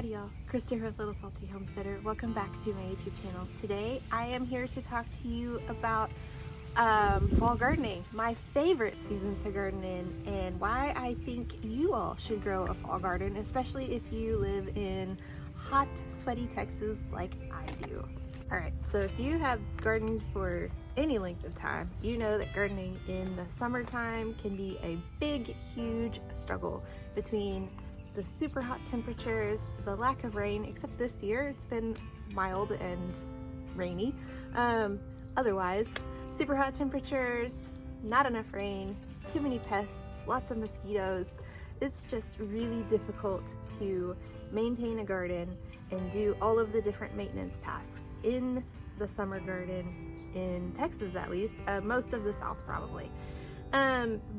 Howdy y'all, Christi here with Little Salty Homesteader. Welcome back to my YouTube channel. Today I am here to talk to you about fall gardening, my favorite season to garden in, and why I think you all should grow a fall garden, especially if you live in hot, sweaty Texas like I do. Alright, so if you have gardened for any length of time, you know that gardening in the summertime can be a big, huge struggle between the super hot temperatures, the lack of rain, except this year it's been mild and rainy. Otherwise, super hot temperatures, not enough rain, too many pests, lots of mosquitoes. It's just really difficult to maintain a garden and do all of the different maintenance tasks in the summer garden, in Texas at least, most of the South probably.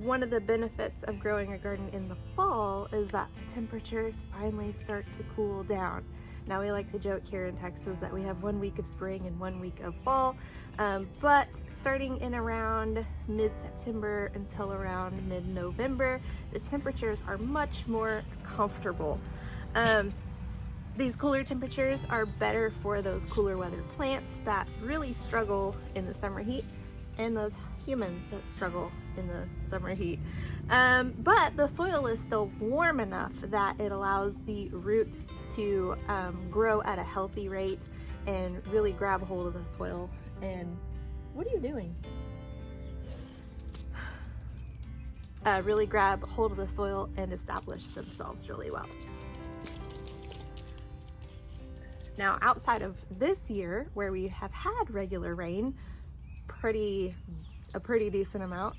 One of the benefits of growing a garden in the fall is that the temperatures finally start to cool down. Now we like to joke here in Texas that we have 1 week of spring and 1 week of fall, but starting in around mid-September until around mid-November, the temperatures are much more comfortable. These cooler temperatures are better for those cooler weather plants that really struggle in the summer heat, and those humans that struggle in the summer heat. But the soil is still warm enough that it allows the roots to grow at a healthy rate and really grab hold of the soil. And what are you doing? Really grab hold of the soil and establish themselves really well. Now, outside of this year, where we have had regular rain, a pretty decent amount,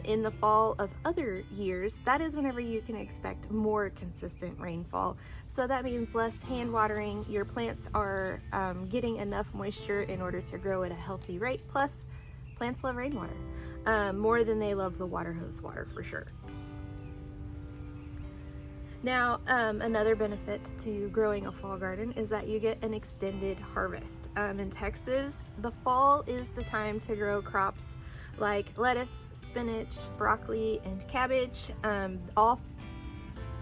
in the fall of other years, that is whenever you can expect more consistent rainfall. So that means less hand watering. Your plants are getting enough moisture in order to grow at a healthy rate. Plus, plants love rainwater more than they love the water hose water for sure. Now, another benefit to growing a fall garden is that you get an extended harvest. In Texas, the fall is the time to grow crops like lettuce, spinach, broccoli, and cabbage.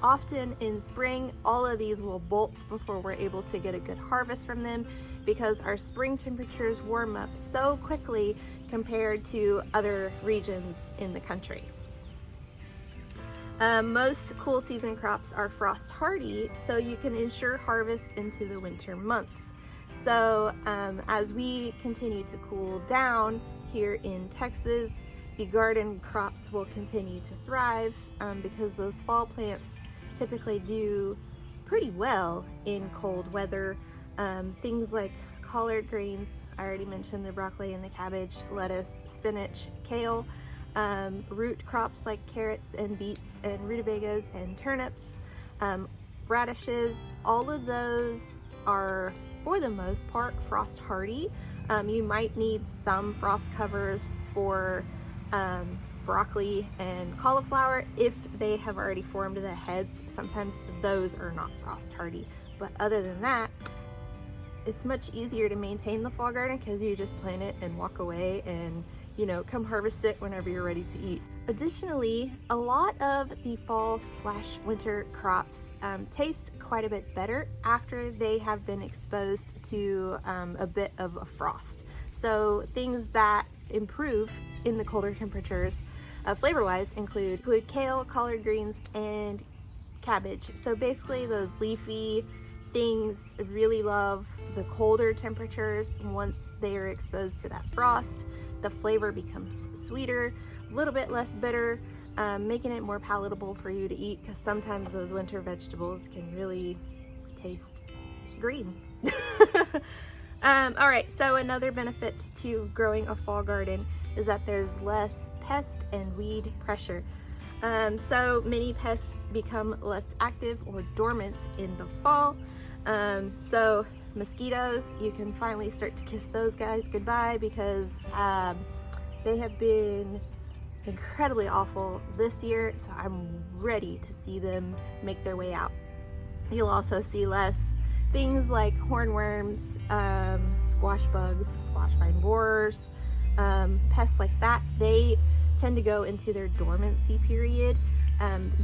Often in spring, all of these will bolt before we're able to get a good harvest from them because our spring temperatures warm up so quickly compared to other regions in the country. Most cool season crops are frost hardy, so you can ensure harvest into the winter months. So as we continue to cool down here in Texas, the garden crops will continue to thrive because those fall plants typically do pretty well in cold weather. Things like collard greens, I already mentioned the broccoli and the cabbage, lettuce, spinach, kale, root crops like carrots and beets and rutabagas and turnips, radishes, all of those are for the most part frost hardy. You might need some frost covers for broccoli and cauliflower if they have already formed the heads. Sometimes those are not frost hardy, but other than that, it's much easier to maintain the fall garden because you just plant it and walk away and, you know, come harvest it whenever you're ready to eat. Additionally, a lot of the fall/winter crops taste quite a bit better after they have been exposed to a bit of a frost. So things that improve in the colder temperatures flavor-wise include kale, collard greens, and cabbage. So basically those leafy things really love the colder temperatures. Once they are exposed to that frost, the flavor becomes sweeter, a little bit less bitter, making it more palatable for you to eat because sometimes those winter vegetables can really taste green. All right, so another benefit to growing a fall garden is that there's less pest and weed pressure. So many pests become less active or dormant in the fall. So mosquitoes, you can finally start to kiss those guys goodbye because they have been incredibly awful this year, so I'm ready to see them make their way out. You'll also see less things like hornworms, squash bugs, squash vine borers, pests like that. They tend to go into their dormancy period.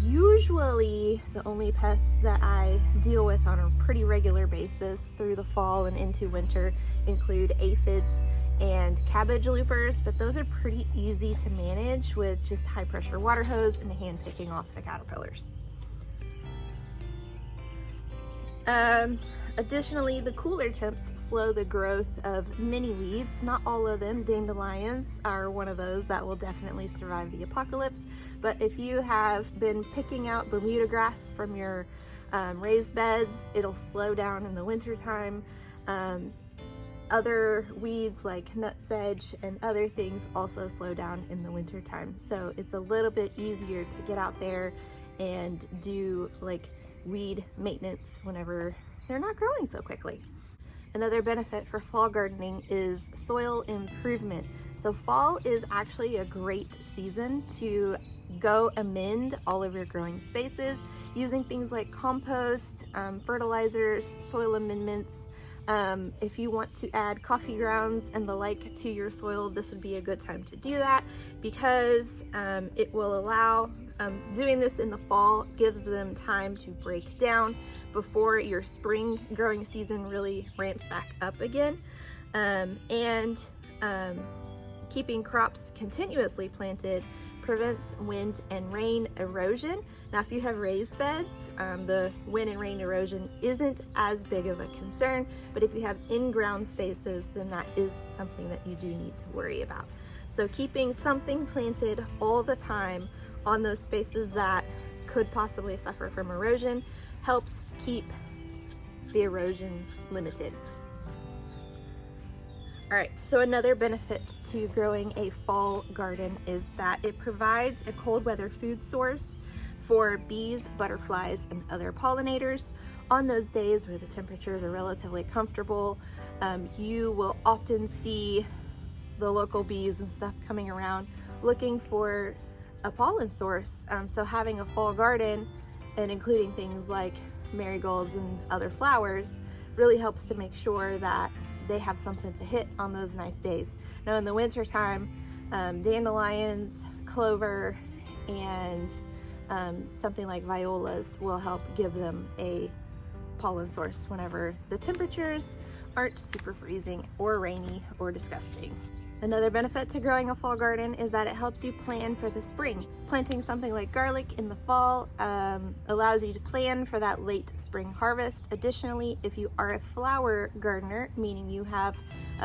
Usually the only pests that I deal with on a pretty regular basis through the fall and into winter include aphids and cabbage loopers, but those are pretty easy to manage with just high pressure water hose and hand picking off the caterpillars. Additionally, the cooler temps slow the growth of many weeds. Not all of them. Dandelions are one of those that will definitely survive the apocalypse. But if you have been picking out Bermuda grass from your raised beds, it'll slow down in the wintertime. Other weeds like nutsedge and other things also slow down in the wintertime. So it's a little bit easier to get out there and do like weed maintenance whenever they're not growing so quickly. Another benefit for fall gardening is soil improvement. So fall is actually a great season to go amend all of your growing spaces using things like compost, fertilizers, soil amendments. If you want to add coffee grounds and the like to your soil, this would be a good time to do that because it will allow doing this in the fall gives them time to break down before your spring growing season really ramps back up again. Keeping crops continuously planted prevents wind and rain erosion. Now, if you have raised beds, the wind and rain erosion isn't as big of a concern, but if you have in-ground spaces, then that is something that you do need to worry about. So keeping something planted all the time on those spaces that could possibly suffer from erosion helps keep the erosion limited. All right, so another benefit to growing a fall garden is that it provides a cold weather food source for bees, butterflies, and other pollinators. On those days where the temperatures are relatively comfortable, you will often see the local bees and stuff coming around looking for a pollen source. So having a fall garden and including things like marigolds and other flowers really helps to make sure that they have something to hit on those nice days. Now in the winter time, dandelions, clover, and something like violas will help give them a pollen source whenever the temperatures aren't super freezing or rainy or disgusting. Another benefit to growing a fall garden is that it helps you plan for the spring. Planting something like garlic in the fall allows you to plan for that late spring harvest. Additionally, if you are a flower gardener, meaning you have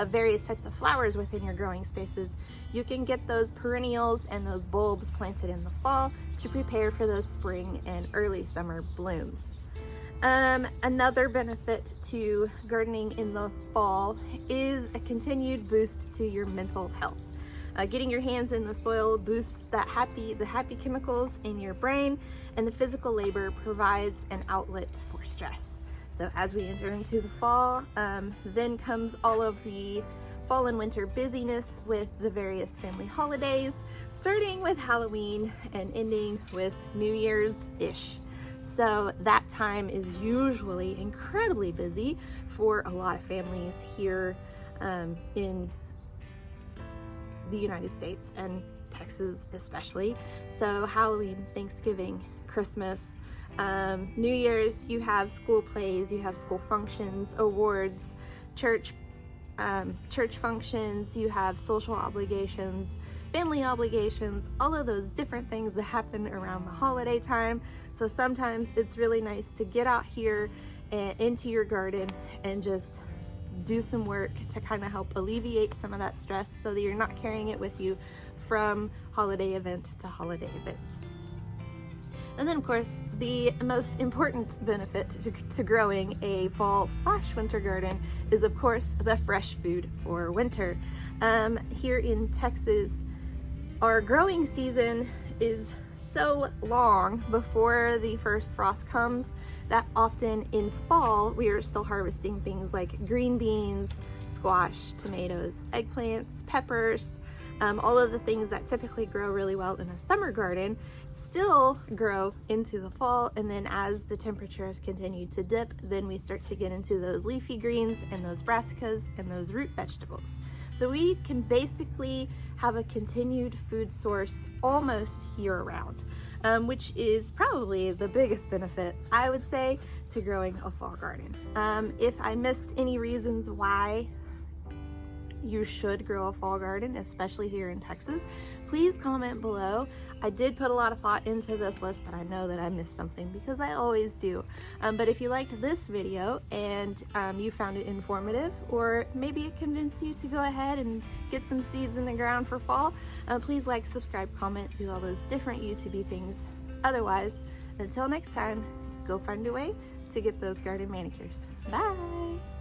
various types of flowers within your growing spaces, you can get those perennials and those bulbs planted in the fall to prepare for those spring and early summer blooms. Another benefit to gardening in the fall is a continued boost to your mental health. Getting your hands in the soil boosts the happy chemicals in your brain, and the physical labor provides an outlet for stress. So as we enter into the fall, then comes all of the fall and winter busyness with the various family holidays, starting with Halloween and ending with New Year's-ish. So that time is usually incredibly busy for a lot of families here in the United States and Texas especially. So Halloween, Thanksgiving, Christmas, New Year's, you have school plays, you have school functions, awards, church functions, you have social obligations, family obligations, all of those different things that happen around the holiday time. So sometimes it's really nice to get out here and into your garden and just do some work to kind of help alleviate some of that stress so that you're not carrying it with you from holiday event to holiday event. And then of course, the most important benefit to growing a fall/winter garden is of course the fresh food for winter. Here in Texas, our growing season is so long before the first frost comes that often in fall we are still harvesting things like green beans, squash, tomatoes, eggplants, peppers, all of the things that typically grow really well in a summer garden still grow into the fall, and then as the temperatures continue to dip, then we start to get into those leafy greens and those brassicas and those root vegetables. So we can basically have a continued food source almost year-round, which is probably the biggest benefit, I would say, to growing a fall garden. If I missed any reasons why you should grow a fall garden, especially here in Texas, please comment below. I did put a lot of thought into this list, but I know that I missed something because I always do. But if you liked this video and you found it informative, or maybe it convinced you to go ahead and get some seeds in the ground for fall, please like, subscribe, comment, do all those different YouTube-y things. Otherwise, until next time, go find a way to get those garden manicures. Bye!